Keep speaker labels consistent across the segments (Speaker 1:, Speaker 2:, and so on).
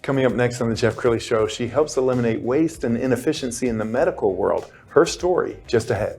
Speaker 1: Coming up next on the Jeff Crilley Show, she helps eliminate waste and inefficiency in the medical world. Her story just ahead.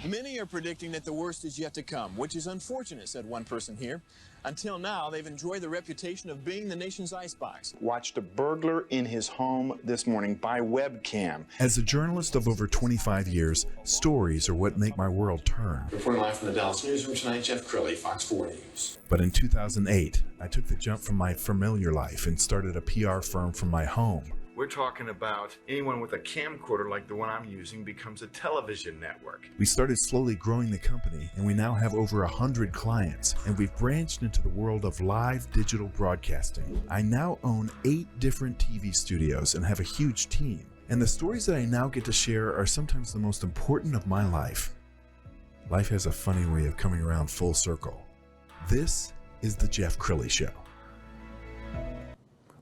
Speaker 2: Many are predicting that the worst is yet to come, which is unfortunate, said one person here. Until now, they've enjoyed the reputation of being the nation's icebox.
Speaker 3: Watched a burglar in his home this morning by webcam.
Speaker 4: As a journalist of over 25 years, stories are what make my world turn.
Speaker 2: Reporting live from the Dallas newsroom tonight, Jeff Crilley, Fox 4 News.
Speaker 4: But in 2008, I took the jump from my familiar life and started a PR firm from my home.
Speaker 5: We're talking about anyone with a camcorder like the one I'm using becomes a television network.
Speaker 4: We started slowly growing the company, and we now have over 100 clients, and we've branched into the world of live digital broadcasting. I now own 8 different TV studios and have a huge team. And the stories that I now get to share are sometimes the most important of my life. Life has a funny way of coming around full circle. This is the Jeff Crilley Show.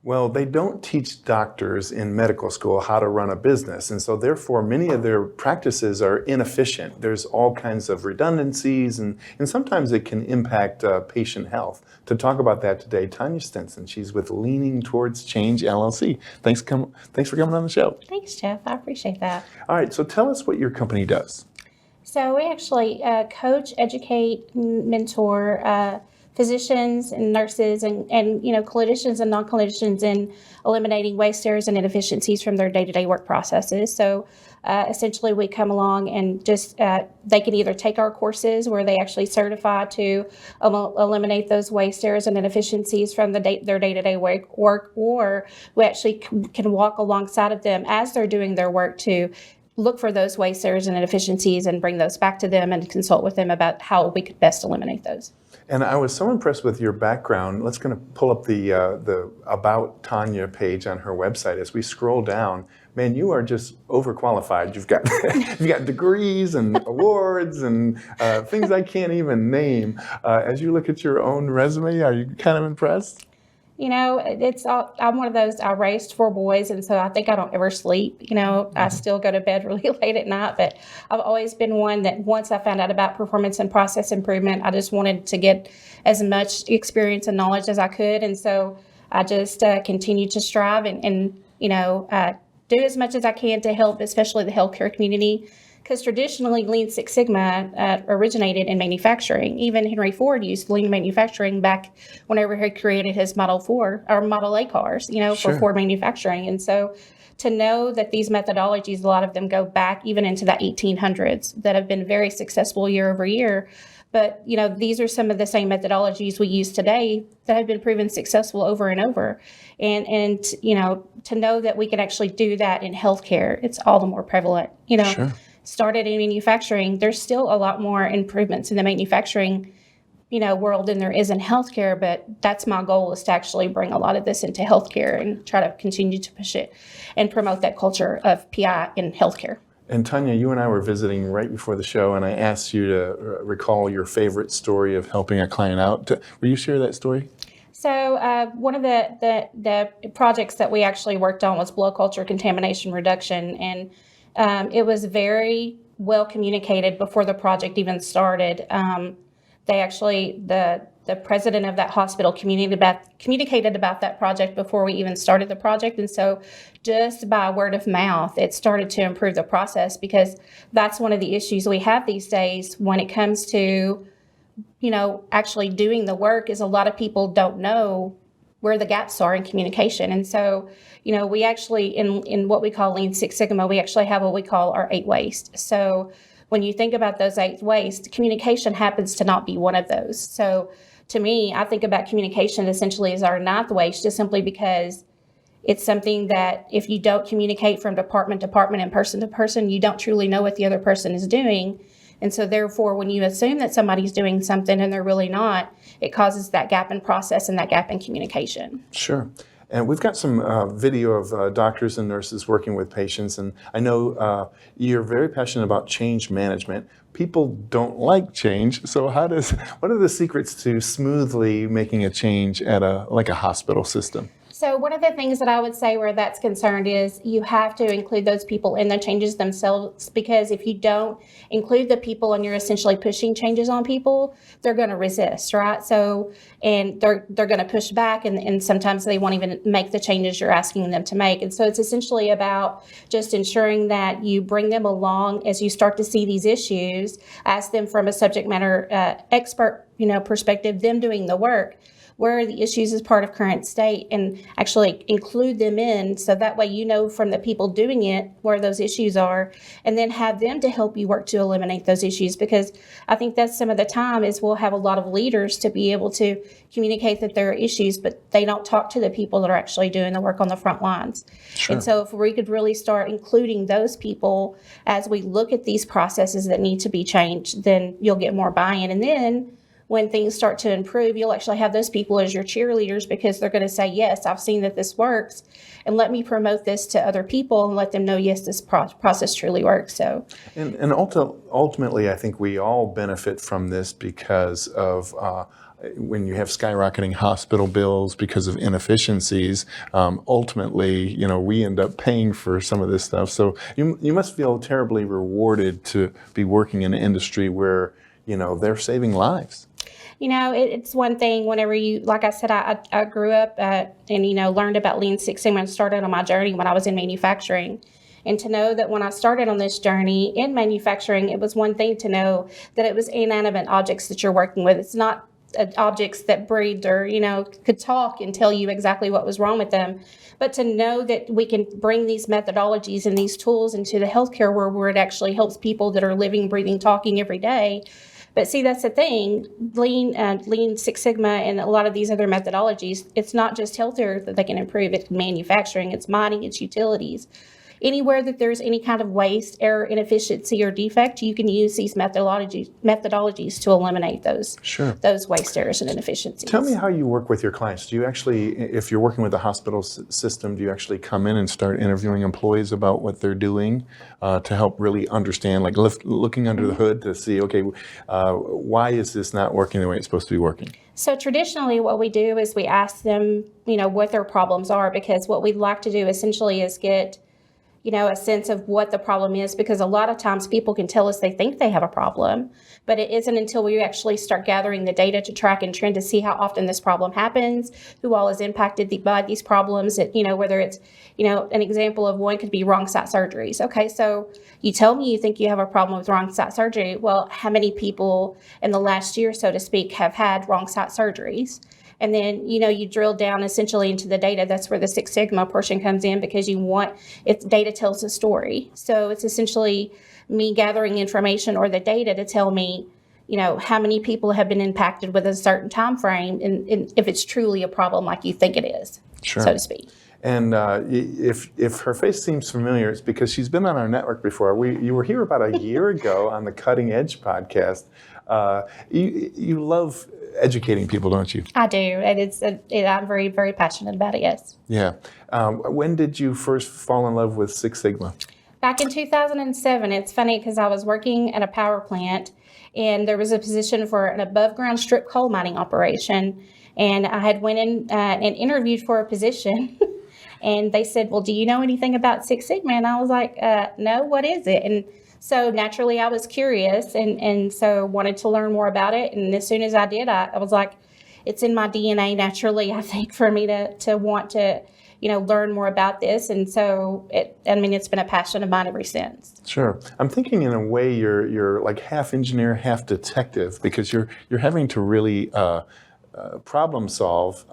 Speaker 1: Well, they don't teach doctors in medical school how to run a business, and so therefore many of their practices are inefficient. There's all kinds of redundancies, and sometimes it can impact patient health. To talk about that today, Tanya Stinson. She's with Leaning Towards Change, LLC. Thanks for coming on the show.
Speaker 6: Thanks, Jeff. I appreciate that.
Speaker 1: All right, so tell us what your company does.
Speaker 6: So we actually coach, educate, mentor physicians and nurses and clinicians and non-clinicians in eliminating waste, errors, and inefficiencies from their day-to-day work processes. So essentially we come along and just they can either take our courses where they actually certify to eliminate those waste, errors, and inefficiencies from their day-to-day work, or we actually can walk alongside of them as they're doing their work to look for those waste, errors, and inefficiencies and bring those back to them and consult with them about how we could best eliminate those.
Speaker 1: And I was so impressed with your background. Let's going to pull up the About Tanya page on her website. As we scroll down, man, you are just overqualified. You've got degrees and awards and things I can't even name. As you look at your own resume, are you kind of impressed?
Speaker 6: You know, I'm one of those, I raised 4 boys, and so I think I don't ever sleep. You know, I still go to bed really late at night, but I've always been one that once I found out about performance and process improvement, I just wanted to get as much experience and knowledge as I could. And so I just continued to strive and do as much as I can to help, especially the healthcare community. Because traditionally, Lean Six Sigma originated in manufacturing. Even Henry Ford used lean manufacturing back whenever he created his Model 4 or Model A cars,
Speaker 1: Sure.
Speaker 6: for Ford manufacturing. And so to know that these methodologies, a lot of them go back even into the 1800s that have been very successful year over year. But, these are some of the same methodologies we use today that have been proven successful over and over. And to know that we can actually do that in healthcare, it's all the more prevalent,
Speaker 1: Sure.
Speaker 6: Started in manufacturing, there's still a lot more improvements in the manufacturing, world than there is in healthcare. But that's my goal, is to actually bring a lot of this into healthcare and try to continue to push it and promote that culture of PI in healthcare.
Speaker 1: And Tanya, you and I were visiting right before the show, and I asked you to recall your favorite story of helping a client out. Will you share that story?
Speaker 6: So one of the projects that we actually worked on was blow culture contamination reduction, and it was very well communicated before the project even started. The president of that hospital communicated about that project before we even started the project. And so just by word of mouth, it started to improve the process, because that's one of the issues we have these days when it comes to, actually doing the work, is a lot of people don't know where the gaps are in communication. And so, we actually, in what we call Lean Six Sigma, we actually have what we call our 8 waste. So when you think about those 8 waste, communication happens to not be one of those. So to me, I think about communication essentially as our 9th waste, just simply because it's something that if you don't communicate from department to department and person to person, you don't truly know what the other person is doing. And so therefore, when you assume that somebody's doing something and they're really not, it causes that gap in process and that gap in communication.
Speaker 1: Sure. And we've got some video of doctors and nurses working with patients. And I know you're very passionate about change management. People don't like change. So what are the secrets to smoothly making a change at a hospital system?
Speaker 6: So one of the things that I would say where that's concerned is you have to include those people in the changes themselves, because if you don't include the people and you're essentially pushing changes on people, they're going to resist, right? So, and they're going to push back, and sometimes they won't even make the changes you're asking them to make. And so it's essentially about just ensuring that you bring them along as you start to see these issues, ask them from a subject matter expert, perspective, them doing the work. Where are the issues as part of current state, and actually include them in, so that way from the people doing it where those issues are, and then have them to help you work to eliminate those issues. Because I think that's some of the time is we'll have a lot of leaders to be able to communicate that there are issues, but they don't talk to the people that are actually doing the work on the front lines. Sure. And so if we could really start including those people as we look at these processes that need to be changed, then you'll get more buy-in. And then when things start to improve, you'll actually have those people as your cheerleaders, because they're going to say, yes, I've seen that this works, and let me promote this to other people and let them know, yes, this process truly works. So,
Speaker 1: and ultimately, I think we all benefit from this because of when you have skyrocketing hospital bills because of inefficiencies, ultimately, we end up paying for some of this stuff. So you must feel terribly rewarded to be working in an industry where, they're saving lives.
Speaker 6: It's one thing whenever like I said, I grew up and, learned about Lean Six Sigma and started on my journey when I was in manufacturing. And to know that when I started on this journey in manufacturing, it was one thing to know that it was inanimate objects that you're working with. It's not objects that breathed or, could talk and tell you exactly what was wrong with them. But to know that we can bring these methodologies and these tools into the healthcare world where it actually helps people that are living, breathing, talking every day. But see, that's the thing, Lean Six Sigma and a lot of these other methodologies, it's not just healthcare that they can improve, it's manufacturing, it's mining, it's utilities. Anywhere that there's any kind of waste, error, inefficiency, or defect, you can use these methodologies to eliminate those waste, errors, and inefficiencies.
Speaker 1: Tell me how you work with your clients. Do you actually, if you're working with the hospital system, do you actually come in and start interviewing employees about what they're doing to help really understand, like looking under the hood to see, okay, why is this not working the way it's supposed to be working?
Speaker 6: So traditionally what we do is we ask them, what their problems are, because what we'd like to do essentially is get a sense of what the problem is, because a lot of times people can tell us they think they have a problem, but it isn't until we actually start gathering the data to track and trend to see how often this problem happens, who all is impacted by these problems, that, whether it's, an example of one could be wrong site surgeries. Okay, so you tell me you think you have a problem with wrong site surgery. Well, how many people in the last year, so to speak, have had wrong site surgeries? And then, you drill down essentially into the data. That's where the Six Sigma portion comes in, because it's data tells a story. So it's essentially me gathering information or the data to tell me, how many people have been impacted with a certain time frame, and if it's truly a problem like you think it is, so to speak.
Speaker 1: And if her face seems familiar, it's because she's been on our network before. You were here about a year ago on the Cutting Edge podcast. You love educating people, don't you?
Speaker 6: I do, and I'm very, very passionate about it, yes.
Speaker 1: Yeah. When did you first fall in love with Six Sigma?
Speaker 6: Back in 2007. It's funny because I was working at a power plant, and there was a position for an above-ground strip coal mining operation, and I had went in and interviewed for a position, and they said, well, do you know anything about Six Sigma? And I was like, no, what is it? And so naturally I was curious and so wanted to learn more about it. And as soon as I did, I was like, it's in my DNA naturally, I think, for me to want to, learn more about this. And so it's been a passion of mine ever since.
Speaker 1: Sure. I'm thinking in a way you're like half engineer, half detective, because you're having to really problem solve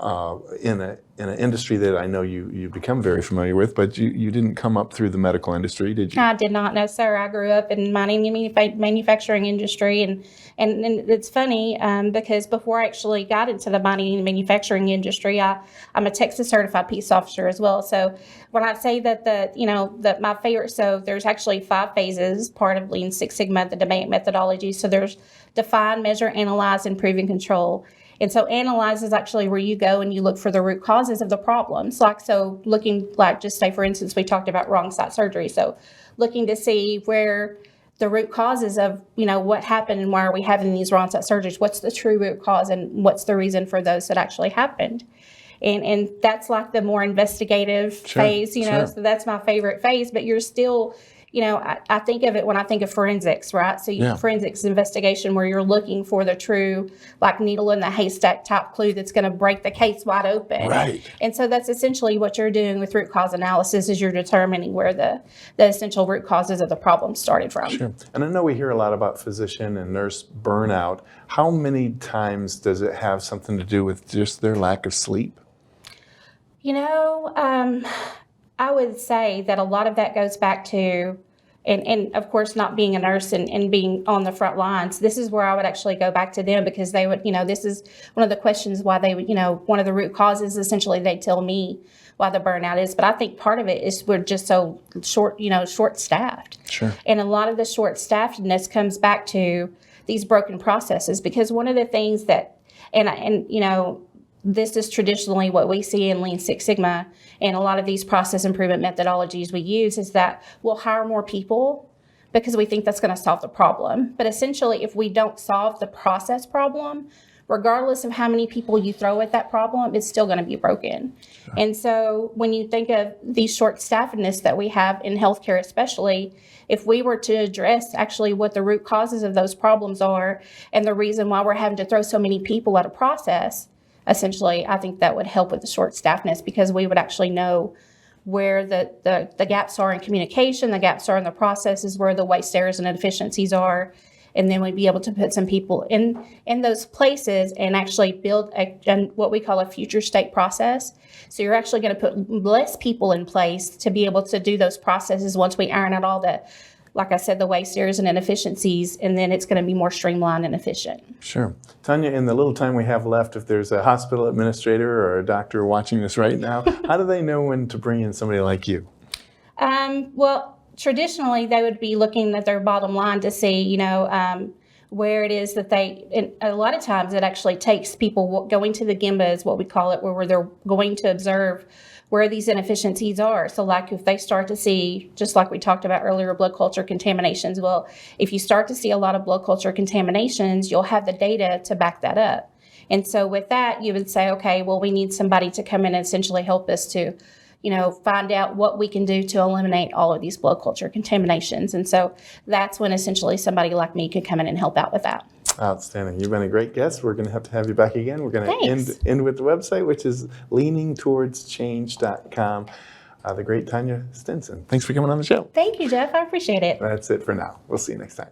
Speaker 1: in an industry that I know you've become very familiar with, but you didn't come up through the medical industry, did you?
Speaker 6: I did not, no, sir. I grew up in mining and manufacturing industry, and it's funny because before I actually got into the mining and manufacturing industry, I'm a Texas certified peace officer as well. So when I say that my favorite, so there's actually 5 phases, part of Lean Six Sigma, the demand methodology. So there's define, measure, analyze, improve, and control. And so analyze is actually where you go and you look for the root causes of the problems. Just say, for instance, we talked about wrong site surgery. So looking to see where the root causes of, what happened and why are we having these wrong site surgeries? What's the true root cause and what's the reason for those that actually happened? And that's like the more investigative phase,
Speaker 1: sure.
Speaker 6: so that's my favorite phase, but you're still, I think of it when I think of forensics, right? So forensics investigation where you're looking for the true, like needle in the haystack type clue that's going to break the case wide open.
Speaker 1: Right.
Speaker 6: And so that's essentially what you're doing with root cause analysis is you're determining where the essential root causes of the problem started from.
Speaker 1: Sure. And I know we hear a lot about physician and nurse burnout. How many times does it have something to do with just their lack of sleep?
Speaker 6: I would say that a lot of that goes back to, and of course, not being a nurse and being on the front lines, this is where I would actually go back to them because they would, this is one of the questions why they would, one of the root causes, essentially, they tell me why the burnout is. But I think part of it is we're just so short-staffed.
Speaker 1: Sure.
Speaker 6: And a lot of the short-staffedness comes back to these broken processes because one of the things that, this is traditionally what we see in Lean Six Sigma and a lot of these process improvement methodologies we use is that we'll hire more people because we think that's going to solve the problem. But essentially, if we don't solve the process problem, regardless of how many people you throw at that problem, it's still going to be broken. Sure. And so when you think of the short-staffedness that we have in healthcare especially, if we were to address actually what the root causes of those problems are and the reason why we're having to throw so many people at a process, essentially, I think that would help with the short-staffedness because we would actually know where the gaps are in communication, the gaps are in the processes, where the waste errors and inefficiencies are, and then we'd be able to put some people in those places and actually build what we call a future state process. So you're actually going to put less people in place to be able to do those processes once we iron out all the, like I said, the waste errors and inefficiencies, and then it's going to be more streamlined and efficient.
Speaker 1: Sure. Tanya, in the little time we have left, if there's a hospital administrator or a doctor watching this right now, how do they know when to bring in somebody like you?
Speaker 6: Well, traditionally, they would be looking at their bottom line to see, where it is that and a lot of times it actually takes people going to the GIMBA is what we call it, where they're going to observe where these inefficiencies are. So like if they start to see, just like we talked about earlier, blood culture contaminations, well, if you start to see a lot of blood culture contaminations, you'll have the data to back that up. And so with that, you would say, okay, well, we need somebody to come in and essentially help us to, find out what we can do to eliminate all of these blood culture contaminations. And so that's when essentially somebody like me could come in and help out with that.
Speaker 1: Outstanding. You've been a great guest. We're going to have you back again. We're going to end with the website, which is leaningtowardschange.com. The great Tanya Stinson. Thanks for coming on the show.
Speaker 6: Thank you, Jeff. I appreciate it.
Speaker 1: That's it for now. We'll see you next time.